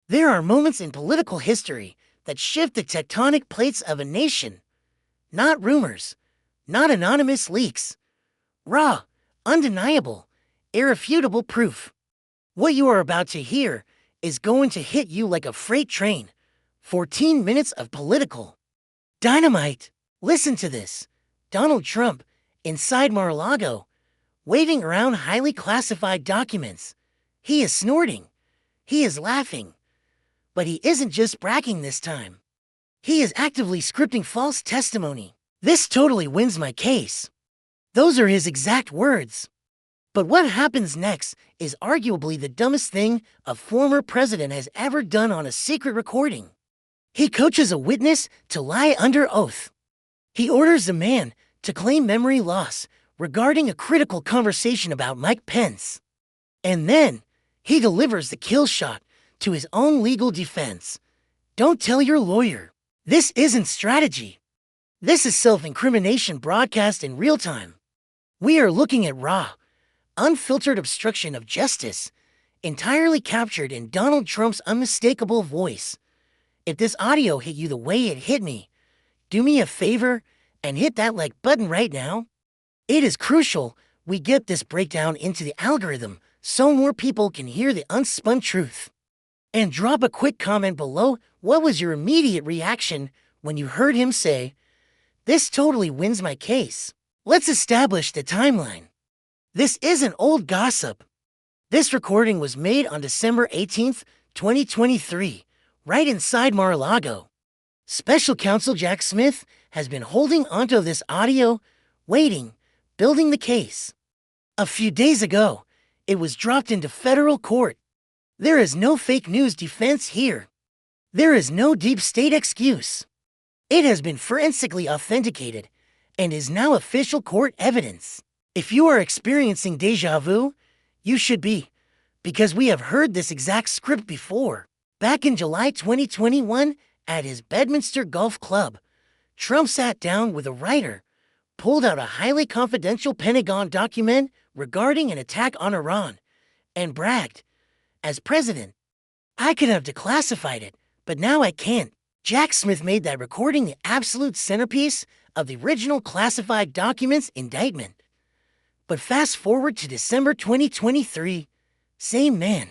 There are moments in political history that shift the tectonic plates of a nation. Not rumors, not anonymous leaks. Raw, undeniable, irrefutable proof. What you are about to hear is going to hit you like a freight train. 14 minutes of political dynamite. Listen to this. Donald Trump, inside Mar-a-Lago, waving around highly classified documents. He is snorting. He is laughing. But he isn't just bragging this time. He is actively scripting false testimony. This totally wins my case. Those are his exact words. But what happens next is arguably the dumbest thing a former president has ever done on a secret recording. He coaches a witness to lie under oath. He orders a man to claim memory loss regarding a critical conversation about Mike Pence. And then he delivers the kill shot to his own legal defense. Don't tell your lawyer. This isn't strategy. This is self-incrimination broadcast in real time. We are looking at raw, unfiltered obstruction of justice, entirely captured in Donald Trump's unmistakable voice. If this audio hit you the way it hit me, do me a favor and hit that like button right now. It is crucial we get this breakdown into the algorithm so more people can hear the unspun truth. And drop a quick comment below. What was your immediate reaction when you heard him say, "This totally wins my case"? Let's establish the timeline. This isn't old gossip. This recording was made on December 18th, 2023, right inside Mar-a-Lago. Special Counsel Jack Smith has been holding onto this audio, waiting, building the case. A few days ago, it was dropped into federal court. There is no fake news defense here. There is no deep state excuse. It has been forensically authenticated and is now official court evidence. If you are experiencing deja vu, you should be, because we have heard this exact script before. Back in July 2021, at his Bedminster Golf Club, Trump sat down with a writer, pulled out a highly confidential Pentagon document regarding an attack on Iran, and bragged, "As president, I could have declassified it, but now I can't." Jack Smith made that recording the absolute centerpiece of the original classified documents indictment. But fast forward to December 2023, same man,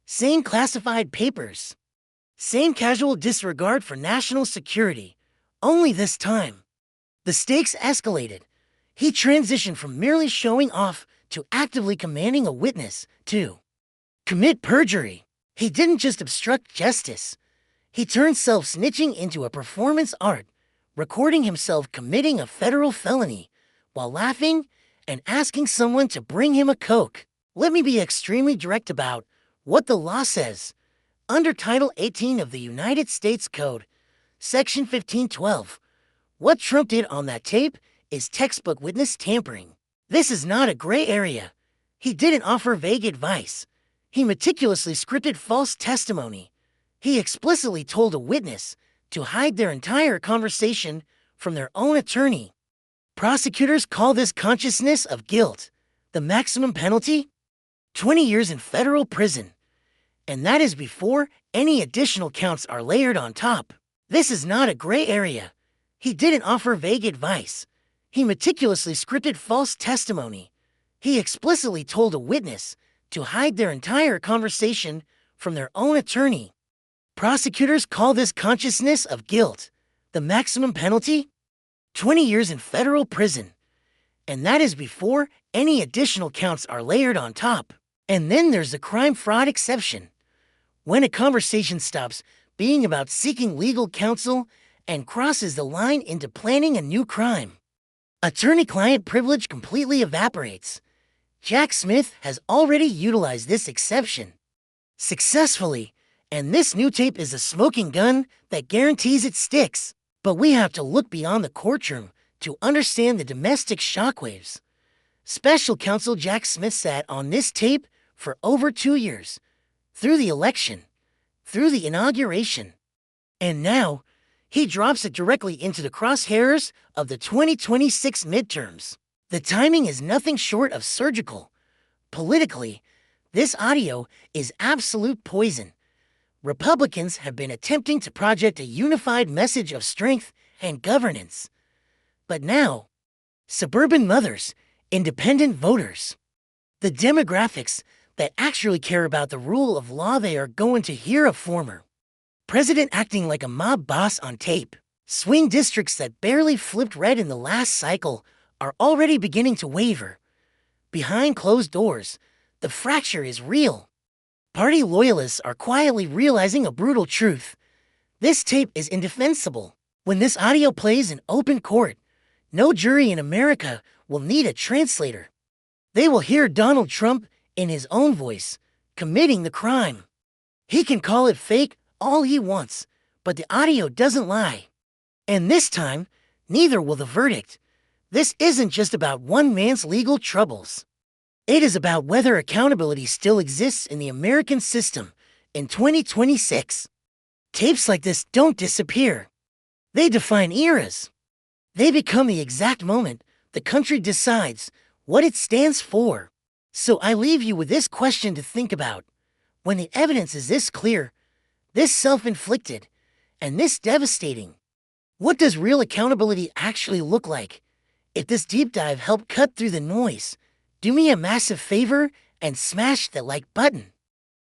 same classified papers, same casual disregard for national security, only this time, the stakes escalated. He transitioned from merely showing off to actively commanding a witness to commit perjury. He didn't just obstruct justice. He turned self-snitching into a performance art, recording himself committing a federal felony while laughing and asking someone to bring him a Coke. Let me be extremely direct about what the law says. Under Title 18 of the United States Code, Section 1512, what Trump did on that tape is textbook witness tampering. This is not a gray area. He didn't offer vague advice. He meticulously scripted false testimony. He explicitly told a witness to hide their entire conversation from their own attorney. Prosecutors call this consciousness of guilt. The maximum penalty? 20 years in federal prison. And that is before any additional counts are layered on top. This is not a gray area. He didn't offer vague advice. He meticulously scripted false testimony. He explicitly told a witness to hide their entire conversation from their own attorney. Prosecutors call this consciousness of guilt. The maximum penalty? 20 years in federal prison. And that is before any additional counts are layered on top. And then there's the crime fraud exception. When a conversation stops being about seeking legal counsel and crosses the line into planning a new crime. Attorney-client privilege completely evaporates. Jack Smith has already utilized this exception successfully, and this new tape is a smoking gun that guarantees it sticks. But we have to look beyond the courtroom to understand the domestic shockwaves. Special Counsel Jack Smith sat on this tape for over 2 years, through the election, through the inauguration, and now he drops it directly into the crosshairs of the 2026 midterms. The timing is nothing short of surgical. Politically, this audio is absolute poison. Republicans have been attempting to project a unified message of strength and governance. But now, suburban mothers, independent voters, the demographics that actually care about the rule of law, they are going to hear a former president acting like a mob boss on tape. Swing districts that barely flipped red in the last cycle are already beginning to waver. Behind closed doors, the fracture is real. Party loyalists are quietly realizing a brutal truth. This tape is indefensible. When this audio plays in open court, no jury in America will need a translator. They will hear Donald Trump in his own voice, committing the crime. He can call it fake all he wants, but the audio doesn't lie. And this time, neither will the verdict. This isn't just about one man's legal troubles. It is about whether accountability still exists in the American system in 2026. Tapes like this don't disappear. They define eras. They become the exact moment the country decides what it stands for. So I leave you with this question to think about. When the evidence is this clear, this self-inflicted, and this devastating, what does real accountability actually look like? If this deep dive helped cut through the noise, do me a massive favor and smash that like button.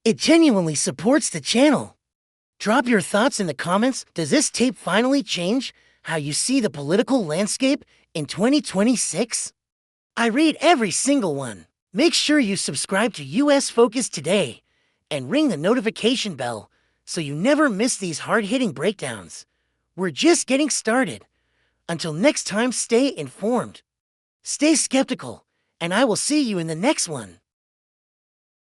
It genuinely supports the channel. Drop your thoughts in the comments. Does this tape finally change how you see the political landscape in 2026? I read every single one. Make sure you subscribe to US Focus today and ring the notification bell so you never miss these hard-hitting breakdowns. We're just getting started. Until next time, stay informed, stay skeptical, and I will see you in the next one.